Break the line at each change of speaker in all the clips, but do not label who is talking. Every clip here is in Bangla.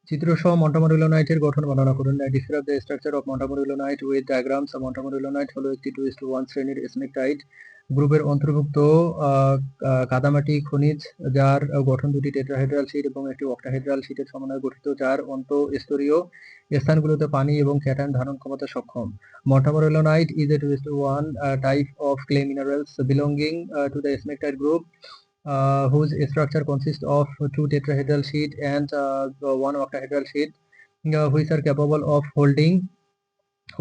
চিত্রসহ মন্টামরিলোনাইটের গঠন বর্ণনা করুন। Describe the structure of montmorillonite with diagrams. Montmorillonite হলো একটি 2:1 শ্রেণীর স্নেকটাইট গ্রুপের অন্তর্ভুক্ত কাদামাটি খনিজ, যার গঠন দুটি টেট্রাহেড্রাল শীট এবং একটি অক্টাহেড্রাল শীটের সমন্বয়ে গঠিত, যার অন্তঃস্তরীয় স্থানগুলোতে পানি এবং ক্যাটায়ন ধারণ ক্ষমতা সক্ষম। Montmorillonite is a 2:1 type of clay minerals belonging to the smectite group, whose structure consists of two tetrahedral sheet and one octahedral sheet, which are capable of holding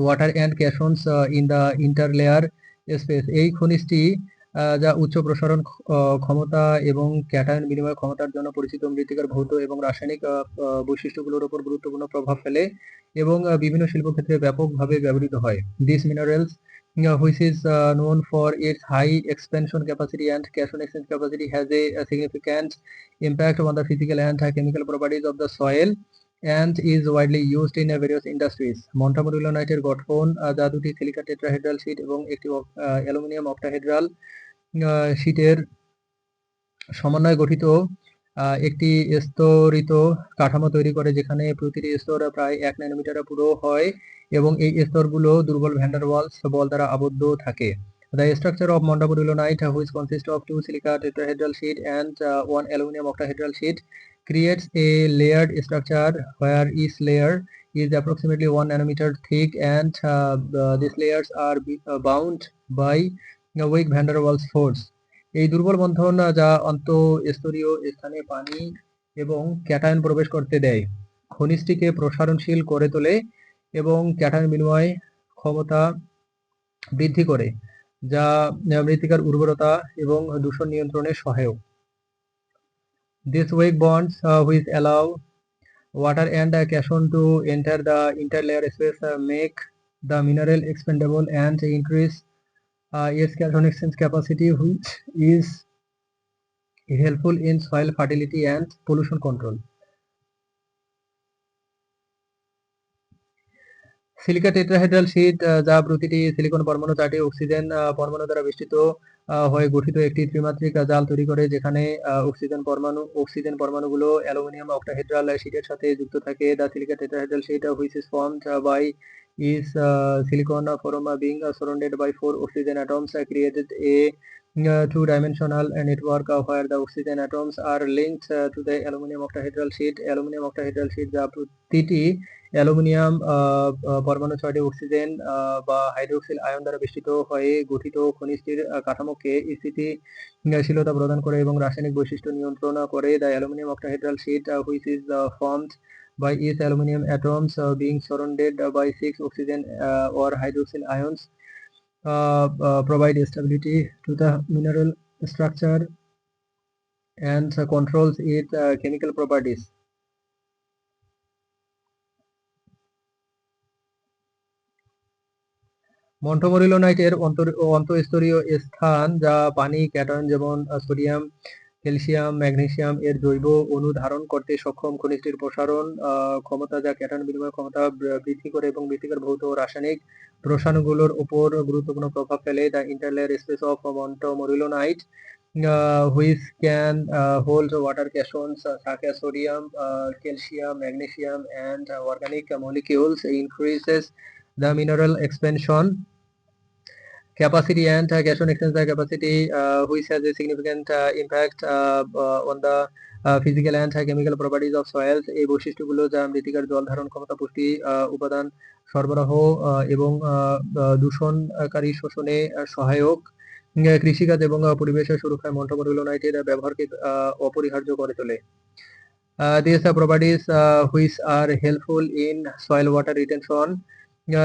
water and cations in the interlayer space. এই খনিজটি যা উচ্চ প্রসারণ ক্ষমতা এবং ক্যাটায়ন বিনিময় ক্ষমতার জন্য পরিচিত, মৃত্তিকার ভৌত এবং রাসায়নিক বৈশিষ্ট্যগুলোর উপর গুরুত্বপূর্ণ প্রভাব ফেলে এবং বিভিন্ন শিল্পক্ষেত্রে ব্যাপকভাবে ব্যবহৃত হয়। These minerals, which is known for its high expansion capacity and cation exchange capacity, has a significant impact on the physical and chemical properties of the soil and is widely used in various industries. মন্টামরিলোনাইটের গঠন যা দুটি সিলিকা টেট্রাহেড্রাল শীট এবং একটি অ্যালুমিনিয়াম অক্টাহেড্রাল শীটের সমন্বয়ে গঠিত একটি স্তরিত কাঠামো তৈরি করে, যেখানে প্রতিটি স্তর প্রায় 1 ন্যানোমিটার পুরো হয় এবং এই স্তরগুলো দুর্বল ভ্যান্ডার ওয়ালস বল দ্বারা আবদ্ধ থাকে। The structure of montamorillonite, which consists of two silica tetrahedral sheet and one aluminum octahedral sheet, creates a layered structure where each layer is approximately 1 nanometer thick, and these layers are bound by weak van der Waals force. এই দুর্বল বন্ধন যা অন্তঃস্তরীয় স্থানে পানি এবং ক্যাটায়ন প্রবেশ করতে দেয়, খনিজটিকে প্রসারণশীল করে তোলে এবং ক্যাটায়ন বিনিময় ক্ষমতা বৃদ্ধি করে, যা মৃত্তিকার উর্বরতা এবং দূষণ নিয়ন্ত্রণে সহায়ক। These weak bonds, which allow water and cation to enter the interlayer space, make the mineral expandable and increase its cation exchange capacity, which is helpful in soil fertility and pollution control. Silica tetrahedral sheet, যা প্রতিটি সিলিকন পরমাণু 4টি অক্সিজেন পরমাণু দ্বারা বেষ্টিত হয়ে গঠিত একটি ত্রিমাত্রিক জাল তৈরি করে, যেখানে অক্সিজেন পরমাণুগুলো অ্যালুমিনিয়াম অক্টাহেড্রাল শীটের সাথে যুক্ত থাকে। The silica tetrahedral sheet, which is formed by each silicon from being surrounded by 4 oxygen atoms, created a two-dimensional network where the oxygen atoms are linked to the aluminum octahedral sheet. Aluminum octahedral sheet, যা প্রতিটি অ্যালুমিনিয়াম পরমাণু 6টি অক্সিজেন বা হাইড্রোক্সিল আয়ন দ্বারা বেষ্টিত হয়ে গঠিত খনিজটির কাঠামোকে স্থিতিশীলতা প্রদান করে এবং রাসায়নিক বৈশিষ্ট্য নিয়ন্ত্রণ করে। The aluminium octahedral sheet, which is formed by each aluminum atoms being surrounded by 6 oxygen or hydroxyl ions, provide stability to the mineral structure and controls its chemical properties. মন্টামরিলোনাইটের অন্তঃস্তরীয় স্থান, যা পানি, ক্যাটায়ন যেমন সোডিয়াম, ক্যালসিয়াম, ম্যাগনেসিয়াম এর জৈব অণু ধারণ করতে সক্ষম। খনিজটির প্রসারণ ক্ষমতা, যা ক্যাটায়ন বিনিময় ক্ষমতা বৃদ্ধি করে এবং মৃত্তিকার ভৌত ও রাসায়নিক রসায়নগুলোর উপর গুরুত্বপূর্ণ প্রভাব ফেলে। The interlayer space of montmorillonite, which can hold water cations such as sodium, calcium, magnesium, and organic molecules, increases the mineral expansion capacity and cation exchange capacity, which has a significant impact on the physical and chemical properties of soils. এই বৈশিষ্ট্যগুলো, যা মৃত্তিকার জল ধারণ ক্ষমতা, পুষ্টি উপাদান সরবরাহ এবং দূষণকারী শোষণে সহায়ক, কৃষিকাজ এবং পরিবেশের সুরক্ষায় মন্টামরিলোনাইটের ব্যবহারকে অপরিহার্য করে তোলে। These properties, which are helpful in soil water retention,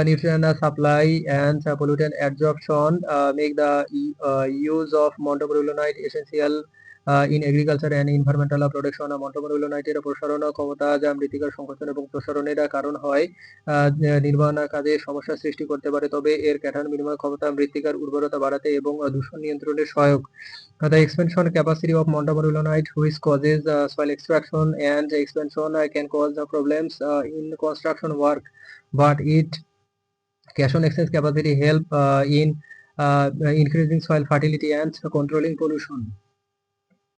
nutrient supply, and pollutant absorption, make the use of মন্টামরিলোনাইট essential in agriculture and environmental protection. মন্টামরিলোনাইটের প্রসারণ ক্ষমতা, যা মৃত্তিকার সংকোচন এবং প্রসারণের কারণ হয়, নির্মাণ কাজে সমস্যা সৃষ্টি করতে পারে, তবে এর ক্যাটায়ন বিনিময় ক্ষমতা মৃত্তিকার উর্বরতা বাড়াতে এবং দূষণ নিয়ন্ত্রণে সহায়ক। The expansion capacity of montamorillonite, which causes soil extraction and expansion, can cause problems in construction work, but it cation exchange capacity help in increasing soil fertility and controlling pollution.